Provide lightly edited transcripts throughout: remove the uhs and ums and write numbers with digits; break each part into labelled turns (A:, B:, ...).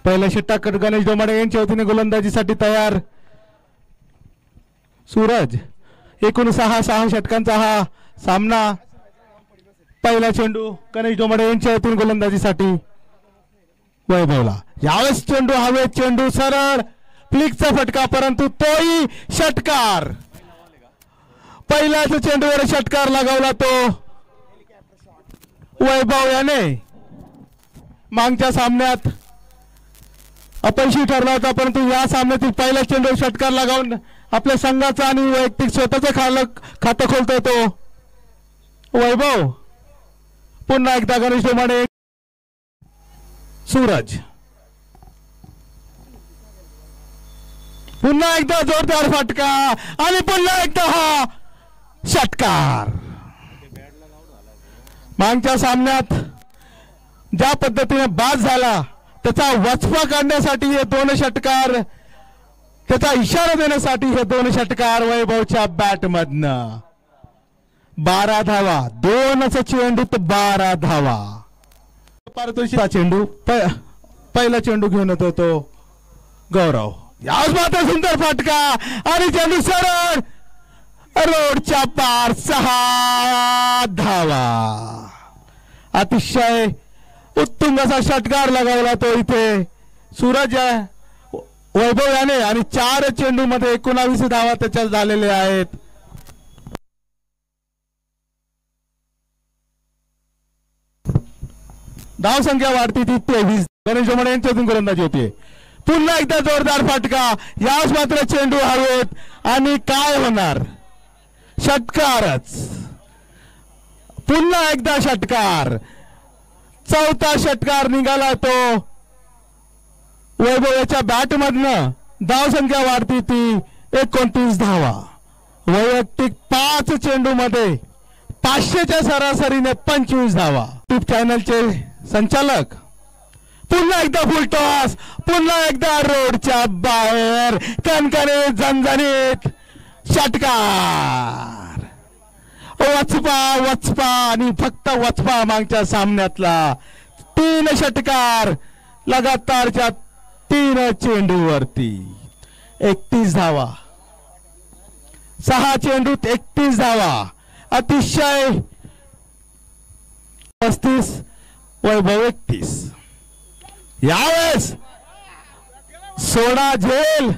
A: पहिला षटकार गणेश डोमाडे यांच्या वतीने गोलंदाजीसाठी तयार सूरज। एकूण 6 षटकांचा हा सामना। पहिला चेंडू गणेश डोमाडे यांच्या वतीने गोलंदाजीसाठी वैभवला। यावेळेस चेंडू हवेत, चेंडू सरळ फ्लिकचा फटका, परंतु तोही षटकार। पहिल्याच चेंडूवर षटकार लगावला तो वैभव याने। मागच्या सामन्यात अपयशी ठरला होता, परंतु या सामन्यातील पहिल्या चेंडूवर षटकार लगावून आपल्या संघाचा आणि वैयक्तिक स्वतःचं खातं खोलतोय तो वैभव। पुन्हा एकदा गणेश डोमाडे सूरज। पुन्हा एकदा जोरदार फटका आणि पुन्हा एकदा हा षटकार। मागच्या सामन्यात ज्या पद्धतीने बाद झाला त्याचा वचपा काढण्यासाठी हे 2 षटकार, त्याचा इशारा देण्यासाठी हे 2 षटकार वैभवच्या बॅट मधनं। 12 धावा, 2 चेंडूत 12 धावा। पारितोषिक चेंडू पहिला चेंडू घेऊन येतो तो गौरव। याच मात्र सुंदर फटका आणि चेंडू सरळ रोडच्या पार 6 धावा। अतिशय उत्तुंग असा षटकार लगावला तो इथे सूरज वैभव याने आणि 4 चेंडू मध्ये 19 धावा त्याच्या झालेल्या आहेत। धाव संख्या वाढती ती 23। गणेश डोमाडे यांच्यातून गोलंदाजी होती। पुन्हा एकदा जोरदार फटका, याच मात्र चेंडू हवेत आणि काय होणार, षटकारच। पुन्हा एकदा षटकार, 4था षटकार निघाला तो वैभवाच्या बॅट मधनं। धाव संख्या वाढती ती 29 धावा। वैयक्तिक 5 चेंडू मध्ये 500च्या सरासरीने 25 धावा। ट्यूब चॅनलचे संचालक पुन्हा एकदा फुल टॉस, पुन्हा एकदा रोडच्या बाहेर कणकणीत झणझणीत षटकार। वचपा आणि फक्त वचपा। मागच्या सामन्यातला 3 षटकार लगातारच्या 3 चेंडूवरती 31 धावा। 6 चेंडूत 31 धावा। अतिशय 35, वैभव 31। यावेळेस सोडा झेल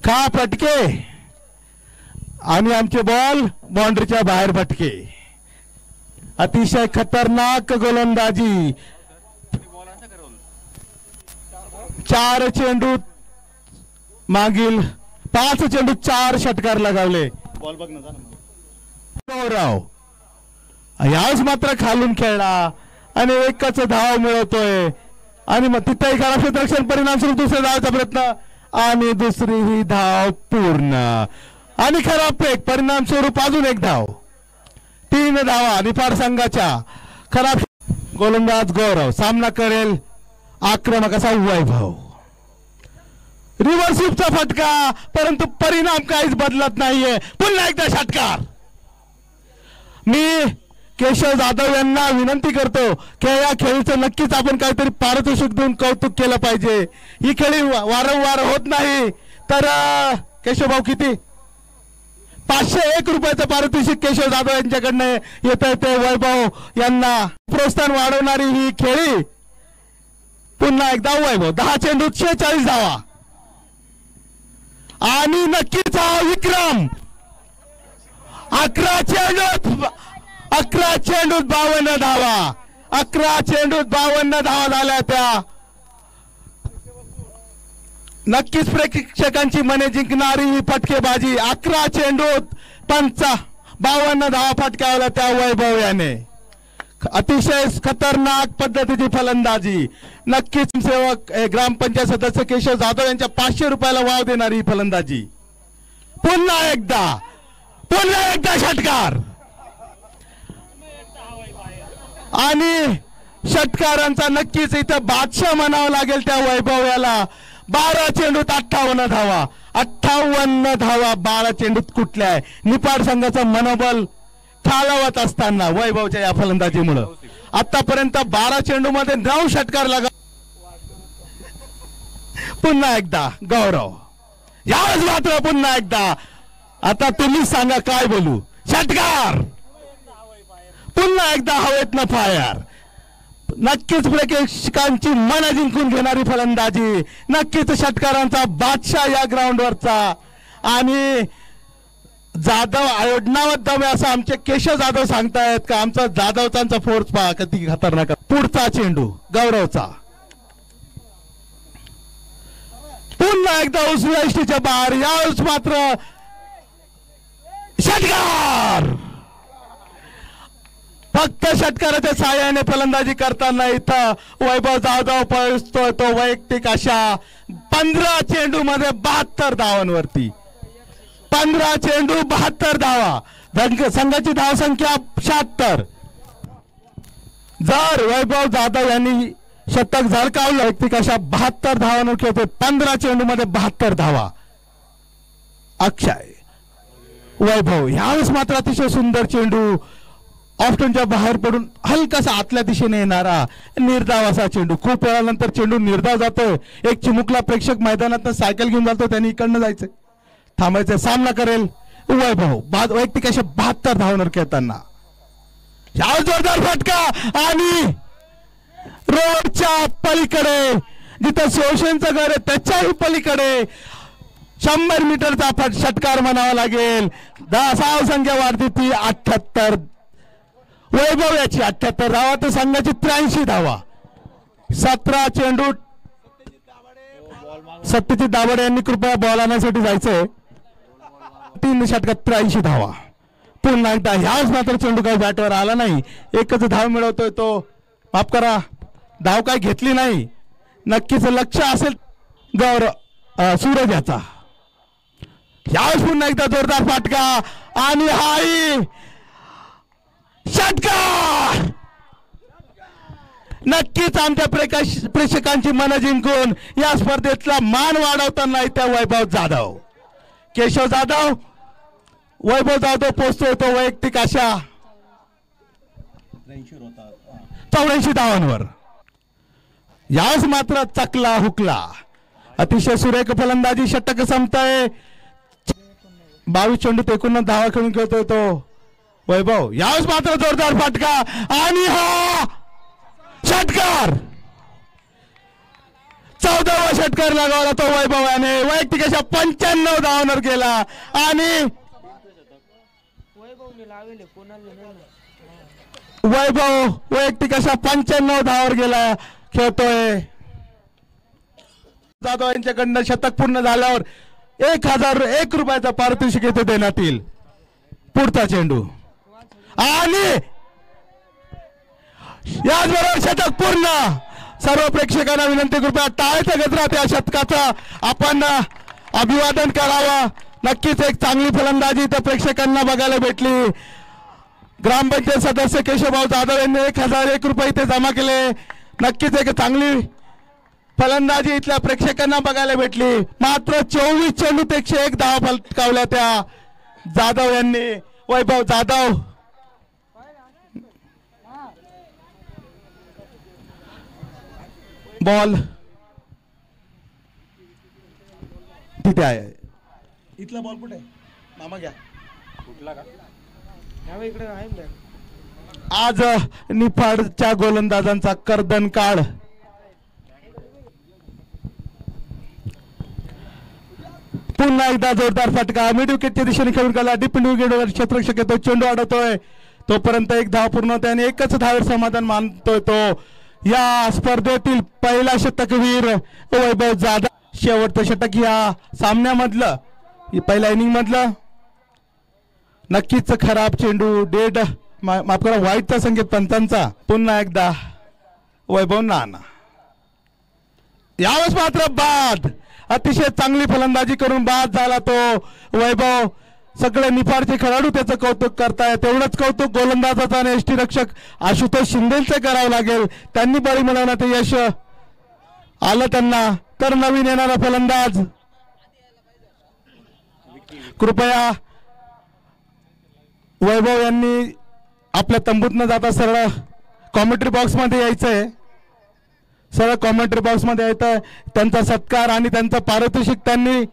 A: खा फटके आणि आमचे बॉल बाउंड्रीच्या बाहेर फटके। अतिशय खतरनाक गोलंदाजी। 4 चेंडूत मागील 5 चेंडूत 4 षटकार लगावले। बॉल बघ ना गौरव यावेळेस मात्र खालून खेळला आणि 1च धाव मिळवतोय आणि मग तिथेही खराब क्षेत्ररक्षण, परिणाम स्वरूप दुसऱ्या धावाचा प्रयत्न आणि दुसरी ही धाव पूर्ण आणि खराब फेक, परिणाम स्वरूप अजून 1 धाव। 3 धावा निफाड संघाच्या। खराब गोलंदाज गौरव सामना करेल आक्रमक असा वैभव। रिव्हर्स स्वीपचा फटका, परंतु परिणाम काहीच बदलत नाहीये। पुन्हा एकदा षटकार। मी केशव जाधव यांना विनंती करतो की या खेळीचं नक्कीच आपण काहीतरी पारितोषिक देऊन कौतुक केलं पाहिजे। ही खेळी वारंवार होत नाही तर केशव भाऊ किती 501 रुपयाचं पारितोषिक केशव जाधव यांच्याकडनं येत आहे ते वैभव यांना प्रोत्साहन वाढवणारी ही खेळी। पुन्हा एकदा वैभव 10 चेंडूत 46 धावा आणि नक्कीच हा विक्रम। 11 चेंडूत 52 धावा। 11 चेंडूत 52 धावा झाल्या त्या नक्कीच प्रेक्षकांची मने जिंकणारी ही फटकेबाजी। 11 चेंडूत 52 धावा फटकावल्या त्या वैभव याने। अतिशय खतरनाक पद्धतीची फलंदाजी। नक्कीच सेवक ग्रामपंचायत सदस्य केशव जाधव यांच्या 500 रुपयाला वाव देणारी फलंदाजी। पुन्हा एकदा षटकार आणि षटकारांचा नक्कीच इथं बादशाह म्हणावं लागेल त्या वैभव याला। 12 चेंडूत 58 धावा। 58 धावा 12 चेंडूत कुठल्या आहे। निफाड संघाचं मनोबल खालावत असताना वैभवच्या या फलंदाजीमुळे आतापर्यंत 12 चेंडू मध्ये 9 षटकार लगा पुन्हा एकदा गौरव, यावेळेस मात्र पुन्हा एकदा. आता तुम्ही सांगा काय बोलू. षटकार पुन्हा एकदा हवेतनं फायर. नक्कीच प्रेक्षकांची मन जिंकून घेणारी फलंदाजी, नक्कीच षटकारांचा बादशाह या ग्राउंडवरचा. आणि जाधव आयोडनावत असं आमचे केशव जाधव सांगतायत का आमचा जाधवचा फोर्स पहा किती खतरनाक. पुढचा चेंडू गौरवचा, पुन्हा एकदा उजव्या यष्टीच्या बाहेर. यावेळेस मात्र षटकार. फक्त षटकाराच्या साहाय्याने फलंदाजी करताना इथं वैभव जाधव पळतोय तो वैयक्तिक अशा 15 चेंडू मध्ये 72 धावांवरती. 15 चेंडू 72 धावा. संघाची धावसंख्या 76. जर वैभव जाधव यांनी शतक झळकावलं वैयक्तिक अशा 72 धावांवर खेळतोय. 15 चेंडू मध्ये 72 धावा. अक्षय वैभव यावेळेस मात्र अतिशय सुंदर चेंडू ऑफ्टनच्या बाहेर पडून हलकासा आतल्या दिशेने येणारा निर्धाव असा चेंडू. खूप वेळानंतर चेंडू निर्धाव जातोय. एक चिमुकला प्रेक्षक मैदानात सायकल घेऊन जातो, त्यांनी इकडनं जायचंय, थांबायचं, सामना करेल वैभव. वैयक्तिक अशा 72 धावांवर खेळताना यावेळेस जोरदार फटका आणि रोडच्या पलीकडे जिथं शिवसेनेचं घर आहे त्याच्याही पलीकडे 100 मीटरचा षटकार म्हणावा लागेल. धावसंख्या वाढती ती 78. वैभव याची 78 धावा तर संघाची 83 धावा. 17 चेंडू. सत्यजित दाभाडे यांनी कृपया बॉल आणण्यासाठी जायचंय. 3 षटकात 83 धावा. पुन्हा एकदा ह्याच मात्र चेंडू काही बॅटवर आला नाही. एकच धाव मिळवतोय तो. माफ करा, धाव काय घेतली नाही. नक्कीच लक्ष असेल गौरव सूरज याचा. यावेळेस पुन्हा एकदा जोरदार फाटका आणि हाई षटकार. नक्कीच आमच्या प्रेक्षकांची मन जिंकून या स्पर्धेतला मान वाढवताना त्या वैभव जाधव, केशव जाधव, वैभव जाधव पोहोचतोय तो वैयक्तिक अशा 84 धावांवर. यावेळेस मात्र चकला हुकला. अतिशय सुरेख फलंदाजी. षटक संपतंय. 22 चेंडू 49 धावा खेळून खेळतोय तो वैभव. यावेळेस मात्र जोरदार फटका आणि हा षटकार. 14वा षटकार लगावला तो वैभव याने. वैयक्तिक अशा 95 धावांवर गेला आणि वैभव वैयक्तिक अशा 95 धावांवर गेला खेळतोय. जाधव यांच्याकडनं शतक पूर्ण झाल्यावर 1001 रुपयाचा पारितोषिक येथे देण्यात येईल. पुढचा चेंडू आणि याचबरोबर शतक पूर्ण. सर्व प्रेक्षकांना विनंती, कृपया टाळ्याच्या गजरात या शतकाचं आपण अभिवादन करावं. नक्कीच एक चांगली फलंदाजी त्या प्रेक्षकांना बघायला भेटली. ग्रामपंचायत सदस्य केशवभाऊ जाधव यांनी 1001 रुपये इथे जमा केले. नक्कीच एक चांगली फलंदाजी इथल्या प्रेक्षकांना बघायला भेटली. मात्र 24 चेंडूत 101 धावा फलकावल्या त्या जाधव यांनी. वैभव जाधव बॉल तिथे आहे. इथला बॉल कुठे मामा घ्या. कुठला का इकडे आहे. आज निफाडच्या गोलंदाजांचा कर्दन काळ. पुन्हा एकदा जोरदार फटका. मिड विकेटच्या दिशेने खेळून गेला. डीप विकेटवर क्षेत्ररक्षक येतो. चेंडू अडवतोय. तोपर्यंत एक धाव पूर्ण होते आणि एकच धावेवर समाधान मानतोय तो या स्पर्धेतील पहिला शतकवीर वैभव जाधव. शेवटचं षटक या सामन्यामधलं, पहिल्या इनिंग मधलं. नक्कीच खराब चेंडू. डेड माफ करा, वाईटचा संकेत पंचांचा. पुन्हा एकदा वैभव नाना. यावेळेस मात्र बाद. अतिशय चांगली फलंदाजी करून बाद झाला तो वैभव. सगळे निफाडचे खेळाडू त्याचं कौतुक करतायत. तेवढंच कौतुक गोलंदाजाचा आणि यष्टीरक्षक आशुतोष शिंदेचं करावं लागेल. त्यांनी बळी मिळवण्यात यश आलं त्यांना. तर नवीन येणारा फलंदाज कृपया वैभव यांनी आपल्या तंबूत न जाता सरळ कॉमेंट्री बॉक्स मध्ये यायचंय. सर्व कॉमेंट्री बॉक्समध्ये येतं त्यांचा सत्कार आणि त्यांचं पारितोषिक त्यांनी